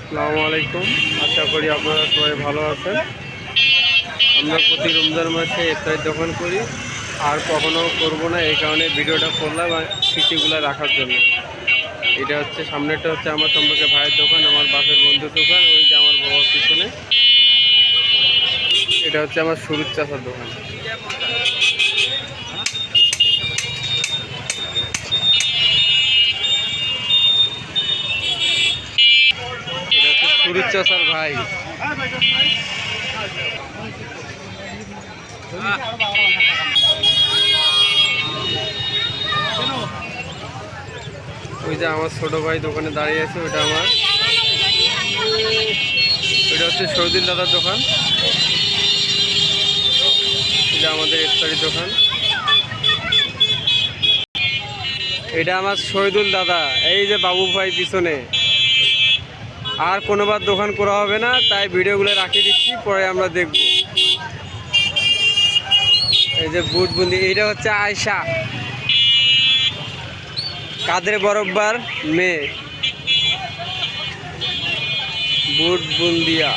আসসালামু আলাইকুম। আশা করি আপনারা সবাই ভালো আছেন। আমরা প্রতি রমজান মাসে ইফতারের দোকান করি, আর কখনো করব না। এই কারণে ভিডিওটা করলাম স্মৃতিগুলো রাখার জন্য। এটা হচ্ছে সামনেটা হচ্ছে আমার সম্পর্কে ভাইয়ের দোকান, আমার বাপের বন্ধুর দোকান। ওই যে আমার বাবার পিছনে এটা হচ্ছে আমার সুরুজ চাচার দোকান। এটা হচ্ছে সুরুজ চাচার ভাই। ওই যে আমার ছোট ভাই দোকানে দাঁড়িয়ে আছে, ওইটা আমার, ওইটা হচ্ছে শহীদুল দাদার দোকান। এটা আমাদের ইফতারির দোকান। এটা আমার শহীদুল দাদা, এই যে বাবু ভাই পিছনে। আর কোনোবার দোকান করা হবে না, তাই ভিডিওগুলো রাখিয়ে দিচ্ছি, পরে আমরা দেখব। এই যে বুট বুন্দি, এইটা হচ্ছে আয়শা, কাদের বরব্বার মেয়ে। বুট বুন্দিয়া।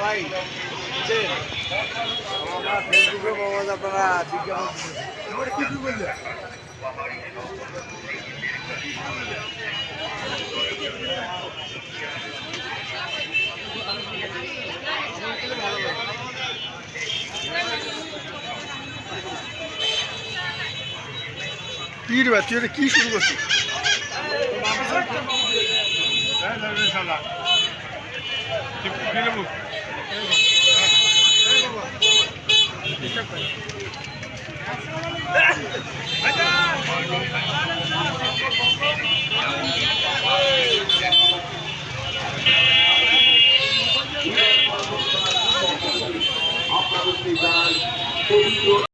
ভাই আমার ফেসবুকে আপনারা কিছু বললেন। কি রে তুই এটা কি শুরু করছিস?